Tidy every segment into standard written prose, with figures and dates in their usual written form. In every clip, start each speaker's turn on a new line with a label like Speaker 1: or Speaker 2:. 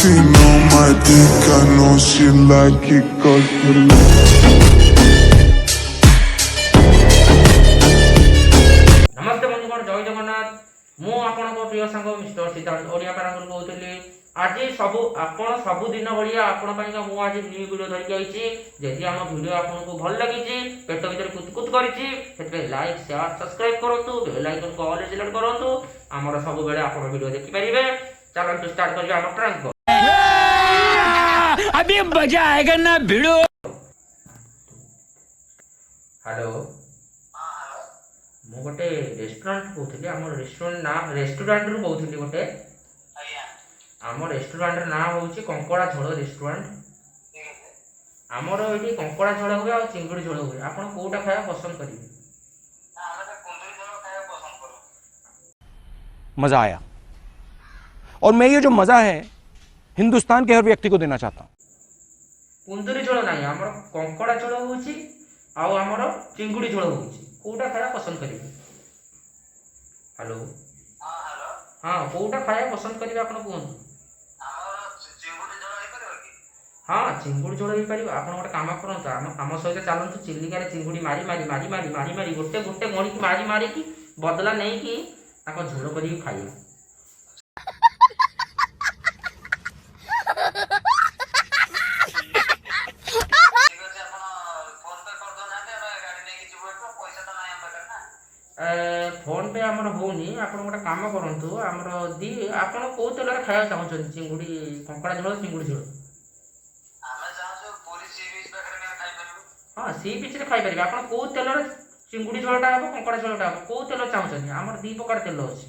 Speaker 1: 16 on my dick, I know she like it, cause you
Speaker 2: नमस्ते बंधुगण जय जगन्नाथ मु आपण प्रिय सांग मिस्टर सिद्धार्थ ओडिया पारांगल कहते आज सब आपण सबुदिन भाया आपण मु आज न्यू वीडियो धरिक आई जदि आम वीडियो आपको भल लगी पेट भर कुतकुत कर लाइक शेयर सब्सक्राइब करूँ बेल आइकन को ऑल सिलेक्ट करूँ आमर सब बेले आप वीडियो देखिपारे चलते स्टार्ट करिए आम ट्रांक
Speaker 3: अभी मजा आएगा ना भिड़ो।
Speaker 2: हेलो मु गोटे रेस्टोरेंट कहती आम रेस्टोरेंट ना रेस्टोरेंट रू कहती गोटे आम रेस्टोरेंट ना हूँ कंकड़ा झोल रेस्टोरेंट आमर ये कंकड़ा झोल हुए और चिंगुड़ी झोल हुए आप कौटा खाया पसंद करेंगे?
Speaker 4: मज़ा आया और मैं ये जो मज़ा है हिंदुस्तान के हर व्यक्ति को देना चाहता हूँ।
Speaker 2: कुंदुरी झोल ना आमर कंकड़ा झोल हो आमर चिंगुड़ी झोल हो कौटा खाया पसंद करेंगे? हेलो हाँ कौटा खाया पसंद करेंगे आप कहतु? हाँ चिंगुड़ी झोल हो पार आप गोटे कम करूँ आम सहित चलतु चिलिकार चिंगुड़ी मारी मारी मारी मारी मारी मारी गोटे गोटे गणिकी मारी मारिकी बदला नहीं कि झोल कर खाइए। फोन पे आमर होनी आप गोटे कम करूँ आमर दी आप कौ तेल खाया चाहते चिंगुड़ी कंकड़ा झोल चिंगुड़ी झोल? हाँ सी बीच में खाई आप कौ तेल चिंगुड़ी झोलटा हम कंकड़ा झोलटा हम कौ तेल चाहते आमर दी प्रकार तेल अच्छे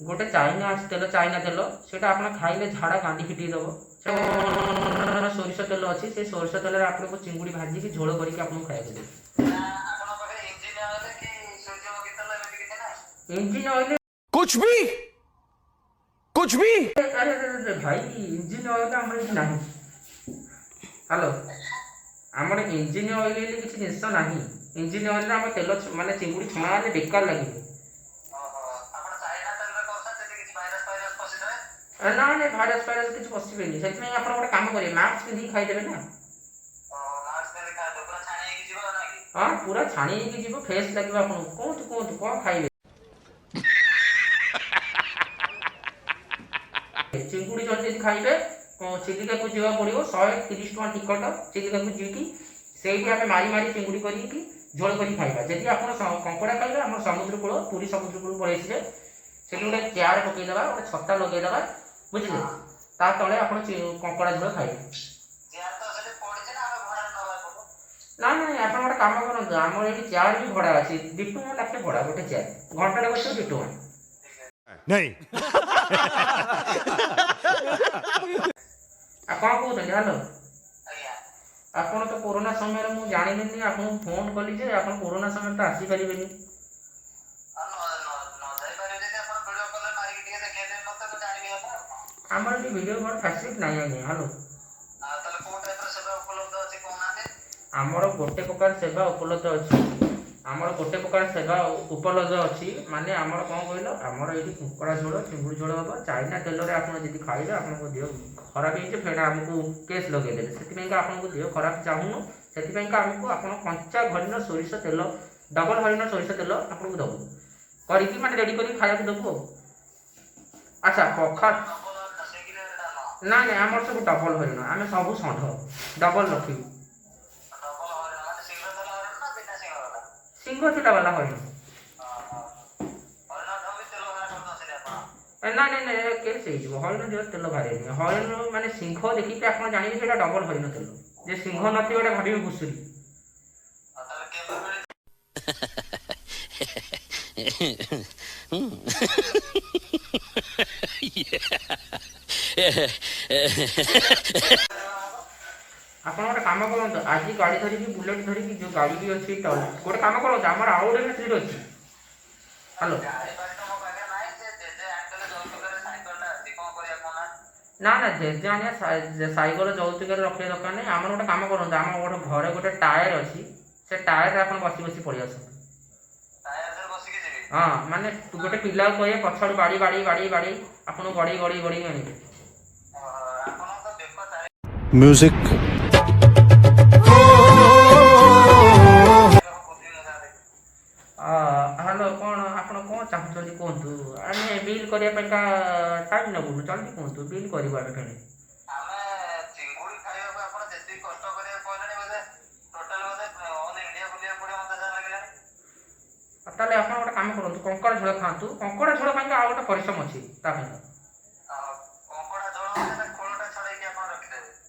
Speaker 2: गोटे चाइना तेल चाइना तेल से खाइले झाड़ा कांदी फिटेदब सोरिष तेल अच्छी से सोरिष तेल आपको चिंगुड़ी भाजिकी झोल करके खाइए। इंजिन ऑयल
Speaker 4: कुछ भी
Speaker 2: अरे भाई इंजिन ऑयल आम ना हेलो आमर इंजिन ऑयल किसी जिनस ना इंजिन ऑयल आम तेल माने चिंगुड़ी छणा बेकार लगे ना ना भाइरस फाइरस किसी पशिबेनि से गोटे कम करेंगे मास्क पिंधिक खाईदेवे ना हाँ पूरा छाणी जीव फ्रेश लगे आपको कहतु कहतु कौन खाइबे? चिंगुड़ी झोल यदि खाइबे चिलिका को जावा पड़ो 130 टका टिकट चिलिका को जीकी से मारी मारी चिंगुड़ी कर झोल कर खाइबा जदि आप कंकड़ा खाइबे आम समुद्र कूल पूरी समुद्र कूल पड़े से गोटे चेयर पकईदे गोटे छता लगेदे बुझे ता तले आप कंकड़ा झोल खाइबे ना ना आप गोटे कम करूँ आम ये चेयर भी भड़ा अच्छी 2 टଙ୍କା लाखे भड़ा गोटे चेयर घंटा बस 2 टଙ୍କା
Speaker 4: नहीं
Speaker 2: कौन कहते हेलो आप तो कोरोना समय मुझे जानी आपको फोन कली जे आप कोरोना समय तो आसीपारे आमर ये वीडियो कॉल फैसिलिटी नहीं आज्ञा हेलो आमर गोटे प्रकार सेवा उपलब्ध अच्छी आमर गोटे प्रकार सेवा उपलब्ध अच्छी माने आमर कौन कहल आमर ये कुकड़ा झोल चिंगुड़ी झोल हम चाइना तेल में आप खाइले आप देह खराब हो फेर आमको केस लगेदे से आपको देह खराब चाहूनु से आमको आप कंचा हरिण सोरिष तेल डबल हरिण सोरिष तेल आपको दबू कर रेडी कर खाया देवु। अच्छा कखा ना ना आमर सब डबल हरिण आम सब षंढ डबल रखी सिंह थिला वाला हरिण ना ना ना केस हरिण जो तेल बाहर हरिण माने सिंह देखिए आप जानवे से डबल हरिण तेल जे सिंह नथी गोटे भावी घुषुरी आप गोटे कम करूँ आज गाड़ी धरिकी बुलेट धरिकी जो गाड़ी भी अच्छी गोटे कम करूँ आम आउ गोटे सीट अच्छी हेलो ना ना जेजे आने सैकल जौतुक रखा दरकार नहीं आम गोटे कम करूँ आम गोटे घरे गोटे टायर अच्छी से टायर आप बसी बसी पड़े आस हाँ माने गोटे पिला कहे पछाड़ू बाड़ी बाड़ी बाड़ी बाड़ी आपन गड़ी गड़ी गड़ी आनिबे
Speaker 1: म्यूजिक
Speaker 2: हेलो कौन आप कौन चाहते कहतु आम बिल करने टाइम नबुन जल्दी कहतु बिल करूँ आम फेणे ताले आप गोटे कम करूँ कंकड़ झोल खातु कंकड़ झोल पाई आ गोटे परिश्रम अच्छी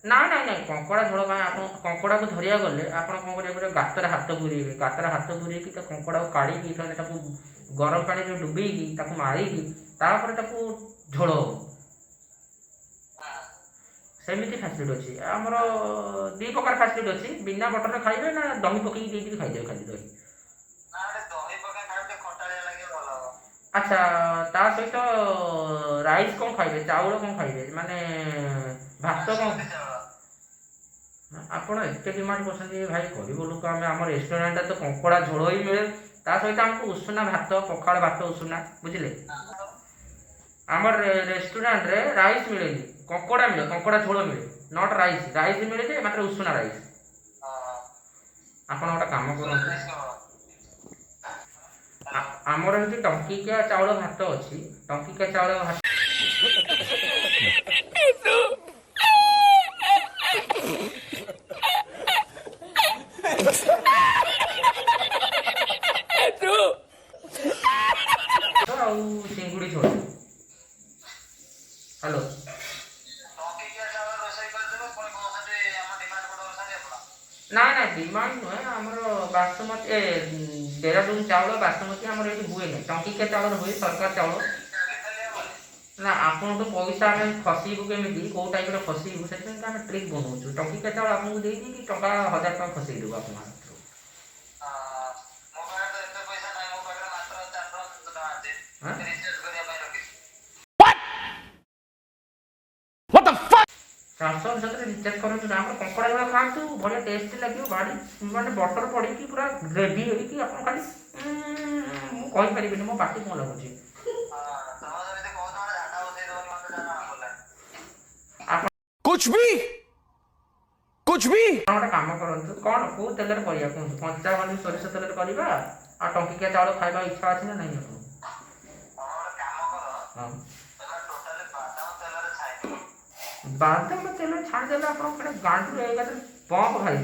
Speaker 2: ना ना ना कंकड़ा झोल आप कंकड़ा को धरिया गले आप कौन करेंगे गातर हाथ बुरेबे गातर हाथ बुरेकी कंकड़ा को काढ़ी गरम पानी में डुबेकी मारिकी झोल हम सेमती फैसिलिटी अच्छी आमर दी प्रकार फैसिलिटी अच्छी बिना बटर खाइबे ना दही पकई खाइदेवे खाली दही अच्छा ता सहित राइस कौन खाइबे चाउल कौन खाइबे माने भात कौन ଆପଣ ଏତେ ଡିମାଣ୍ଡ କରୁଛନ୍ତି ଭାଇ ଗରିବ ଲୋକ ଆମେ ଆମ ରେଷ୍ଟୁରାଣ୍ଟରେ ତ କଙ୍କଡ଼ା ଝୋଳ ହିଁ ମିଳେ ତା ସହିତ ଆମକୁ ଉଷୁନା ଭାତ ପଖାଳ ଭାତ ଉଷୁନା ବୁଝିଲେ ଆମର ରେଷ୍ଟୁରାଣ୍ଟରେ ରାଇସ୍ ମିଳେନି କଙ୍କଡ଼ା ମିଳେ କଙ୍କଡ଼ା ଝୋଳ ମିଳେ ନଟ୍ ରାଇସ୍ ରାଇସ୍ ମିଳେ ଯେ ମାତ୍ର ଉଷୁନା ରାଇସ୍ ଆପଣ ଗୋଟେ କାମ କରନ୍ତୁ ଆମର ଏଠି ଟଙ୍କିକିଆ ଚାଉଳ ଭାତ ଅଛି ଟଙ୍କିକିଆ ଚାଉଳ ଭାତ चिंगुड़ी झोल हेलो ना ना डिमांड नुहे आमर बासमती देहरादून चाउल बासमती आमर ये हुए ना टंकिकिया चाउल हुए सरकार चाउल ना आपन तो पैसा आम फसबू केमी कौ टाइप फसबू से ट्रिक बनाऊँ टंकिकिया चाउल आपको देगी कि टका 1000 टका फसई देव आप चारशह रिचार्ज करूँ कंकड़ा झोल खातु भाई टेस्ट लगे भारी मानते बटर पड़ी पूरा ग्रेवी होगी आप खाली कहींपारे मो पार्टी कौन लगुच
Speaker 4: कुछ भी
Speaker 2: गोटे कम करूँ कौन कौ तेल कहूँ कंचा वाली सोरिष तेल करवा आ टंकिकिया चाउल खाଇବା इच्छा अच्छी ना नहीं आप बादाम तेल छाड़देले आप गांडू पंप खाई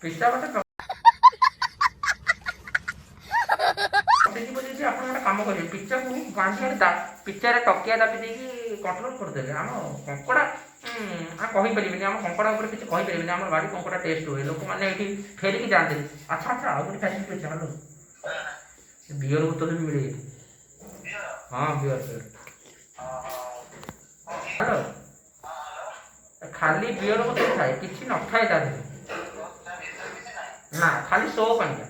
Speaker 2: पिस्ता पटे आप कम करेंगे पिज्जा को गांधी पिज्जा टकिया दाबी देकी कंट्रोल करदे आम कंकड़ा कहींपारे आम कंकड़ा किसी कहींपारे आम बाड़ी कंकड़ा टेस्ट हुए लोक मैंने ये फेरिकी जाते अच्छा अच्छा आउ गोटे फैसिलिटी अच्छे हेलो बियर बोतल भी मिले हाँ बियर हेलो खाली बियर बोतल थाए किसी न थाए ता ना खाली शो पाइया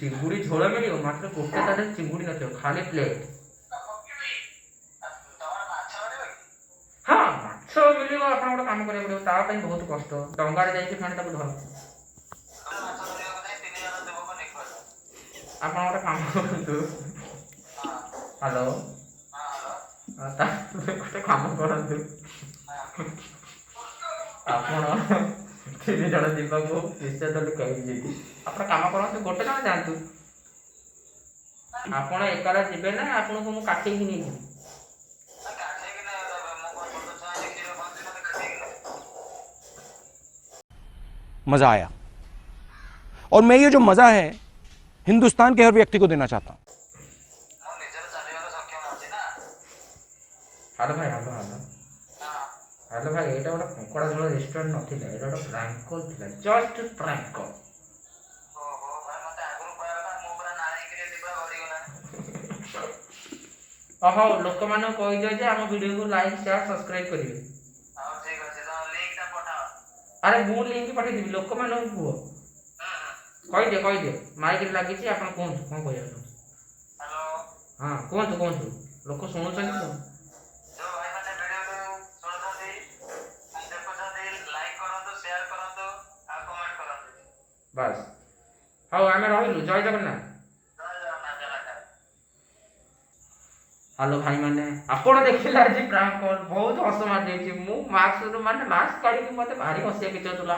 Speaker 2: चिंगुड़ी झोल मिल मात्र गोटे तार चिंगुड़ी न खाली प्लेट हाँ माछ मिल आप गोटे कम करा पड़ो बहुत कष्ट डंगार जाइए धर आप गोटे कम करूँ हेलो गोटे कम करूँ आप तीन जन जावाक निश्चय तो कही आप कम करूँ गोटे जन जातु आप एकाला जी ना आपन को काटे नहीं
Speaker 4: मजा आया और मैं ये जो मजा है हिंदुस्तान के हर व्यक्ति को देना चाहता हूं
Speaker 2: हेलो भाई हेलो हेलो हेलो भाई ये गोटे कंकड़ा झोल रेस्टोरेंट नाला ये गोटे प्रैंक कॉल था जस्ट प्रैंक कॉल ओहो लोक मान कहीदे आम वीडियो को लाइक शेयर सब्सक्राइब करेंगे अरे मु लिंक पठेदेवी लोक मान कहीदे माइक लगी आप कहतु कौन कह ହଁ କୁହନ୍ତୁ ଲୋକ ଶୁଣୁଛନ୍ତି ତ।
Speaker 5: ଯୋଉ ଭାଇମାନେ ଭିଡ଼ିଓକୁ ଶୁଣୁଛନ୍ତି ଦେଖୁଛନ୍ତି ଲାଇକ୍ କରନ୍ତୁ, ସେୟାର କରନ୍ତୁ ଆଉ କମେଣ୍ଟ କରନ୍ତୁ।
Speaker 2: ବାସ୍ ହଉ ଆମେ ରହିଲୁ। ଜୟ ଜଗନ୍ନାଥ।
Speaker 5: ଜୟ ଜଗନ୍ନାଥ, ଜୟ ଜଗନ୍ନାଥ।
Speaker 2: ହ୍ୟାଲୋ ଭାଇମାନେ, ଆପଣ ଦେଖିଲେ ଆଜି ପ୍ରାଙ୍କ କଲ୍ ବହୁତ ହସ ମାରିଯାଇଛି। ମୁଁ ମାସ୍କ କାଢ଼ିକି ମୋତେ ଭାରି ହସିବା କିଛି ହଉଥିଲା।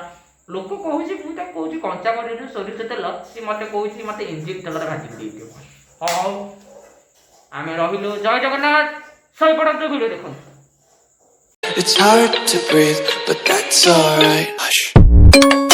Speaker 2: ଲୋକ କହୁଛି ମୁଁ ତାକୁ କହୁଛି କଞ୍ଚା କରିନି ସୋରିଷ ତେଲ, ସିଏ ମୋତେ କହୁଛି ମୋତେ ଇଞ୍ଜିନ ତେଲରେ ଭାଜିକି ଦେଇଦିଅ। ହଉ ଆମେ ରହିଲୁ। ଜୟ ଜଗନ୍ନାଥ। ଶୋଇପଡ଼ନ୍ତୁ, ଭିଡ଼ିଓ ଦେଖନ୍ତୁ।
Speaker 6: It's hard to breathe, but that's alright. Hush.